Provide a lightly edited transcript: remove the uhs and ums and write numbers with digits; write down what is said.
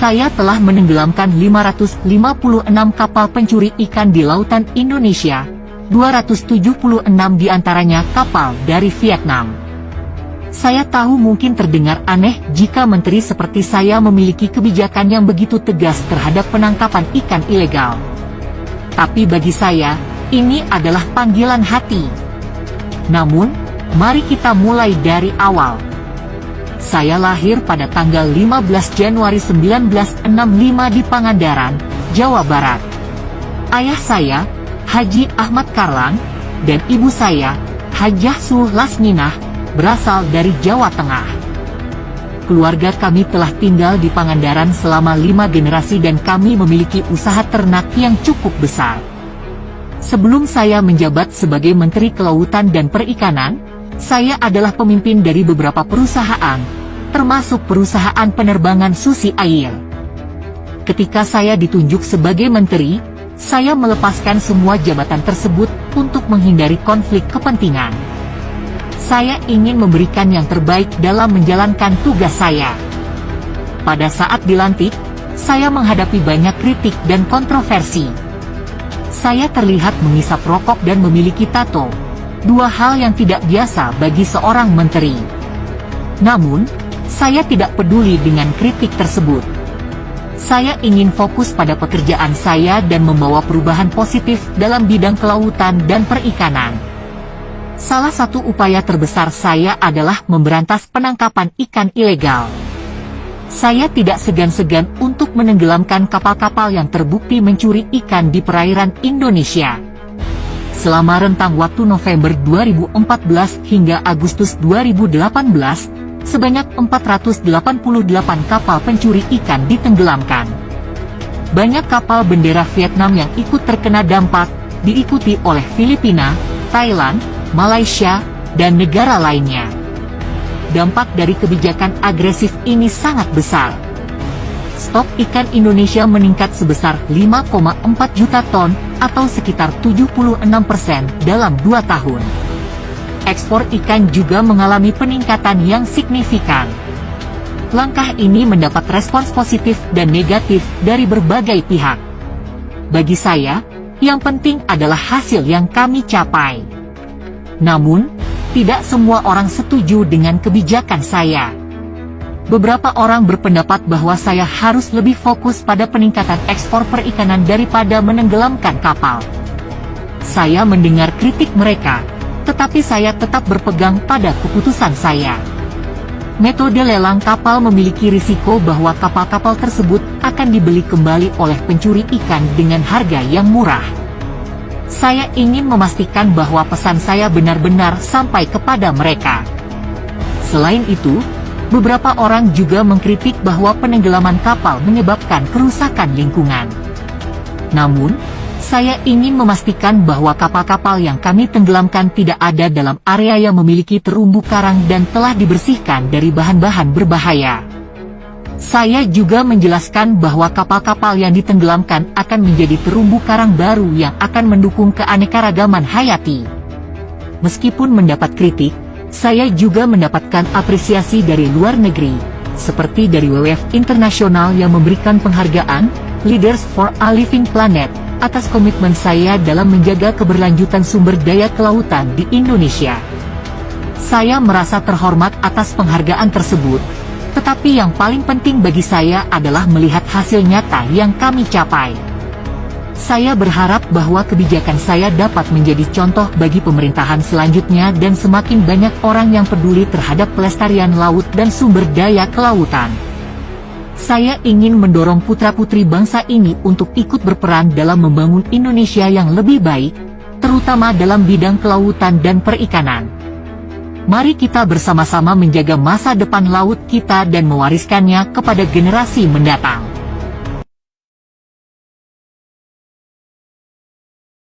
saya telah menenggelamkan 556 kapal pencuri ikan di lautan Indonesia, 276 diantaranya kapal dari Vietnam. Saya tahu mungkin terdengar aneh jika menteri seperti saya memiliki kebijakan yang begitu tegas terhadap penangkapan ikan ilegal. Tapi bagi saya, ini adalah panggilan hati. Namun, mari kita mulai dari awal. Saya lahir pada tanggal 15 Januari 1965 di Pangandaran, Jawa Barat. Ayah saya, Haji Ahmad Karlan, dan ibu saya, Hajah Suhlasminah, berasal dari Jawa Tengah. Keluarga kami telah tinggal di Pangandaran selama 5 generasi dan kami memiliki usaha ternak yang cukup besar. Sebelum saya menjabat sebagai Menteri Kelautan dan Perikanan, saya adalah pemimpin dari beberapa perusahaan, termasuk perusahaan penerbangan Susi Air. Ketika saya ditunjuk sebagai menteri, saya melepaskan semua jabatan tersebut untuk menghindari konflik kepentingan. Saya ingin memberikan yang terbaik dalam menjalankan tugas saya. Pada saat dilantik, saya menghadapi banyak kritik dan kontroversi. Saya terlihat mengisap rokok dan memiliki tato, dua hal yang tidak biasa bagi seorang menteri. Namun, saya tidak peduli dengan kritik tersebut. Saya ingin fokus pada pekerjaan saya dan membawa perubahan positif dalam bidang kelautan dan perikanan. Salah satu upaya terbesar saya adalah memberantas penangkapan ikan ilegal. Saya tidak segan-segan untuk menenggelamkan kapal-kapal yang terbukti mencuri ikan di perairan Indonesia. Selama rentang waktu November 2014 hingga Agustus 2018, sebanyak 488 kapal pencuri ikan ditenggelamkan. Banyak kapal bendera Vietnam yang ikut terkena dampak, diikuti oleh Filipina, Thailand, Malaysia, dan negara lainnya. Dampak dari kebijakan agresif ini sangat besar. Stok ikan Indonesia meningkat sebesar 5,4 juta ton, atau sekitar 76% dalam 2 tahun. Ekspor ikan juga mengalami peningkatan yang signifikan. Langkah ini mendapat respons positif dan negatif dari berbagai pihak. Bagi saya, yang penting adalah hasil yang kami capai. Namun, tidak semua orang setuju dengan kebijakan saya. Beberapa orang berpendapat bahwa saya harus lebih fokus pada peningkatan ekspor perikanan daripada menenggelamkan kapal. Saya mendengar kritik mereka, tetapi saya tetap berpegang pada keputusan saya. Metode lelang kapal memiliki risiko bahwa kapal-kapal tersebut akan dibeli kembali oleh pencuri ikan dengan harga yang murah. Saya ingin memastikan bahwa pesan saya benar-benar sampai kepada mereka. Selain itu, beberapa orang juga mengkritik bahwa penenggelaman kapal menyebabkan kerusakan lingkungan. Namun, saya ingin memastikan bahwa kapal-kapal yang kami tenggelamkan tidak ada dalam area yang memiliki terumbu karang dan telah dibersihkan dari bahan-bahan berbahaya. Saya juga menjelaskan bahwa kapal-kapal yang ditenggelamkan akan menjadi terumbu karang baru yang akan mendukung keanekaragaman hayati. Meskipun mendapat kritik, saya juga mendapatkan apresiasi dari luar negeri, seperti dari WWF Internasional yang memberikan penghargaan Leaders for a Living Planet atas komitmen saya dalam menjaga keberlanjutan sumber daya kelautan di Indonesia. Saya merasa terhormat atas penghargaan tersebut. Tetapi yang paling penting bagi saya adalah melihat hasil nyata yang kami capai. Saya berharap bahwa kebijakan saya dapat menjadi contoh bagi pemerintahan selanjutnya dan semakin banyak orang yang peduli terhadap pelestarian laut dan sumber daya kelautan. Saya ingin mendorong putra-putri bangsa ini untuk ikut berperan dalam membangun Indonesia yang lebih baik, terutama dalam bidang kelautan dan perikanan. Mari kita bersama-sama menjaga masa depan laut kita dan mewariskannya kepada generasi mendatang.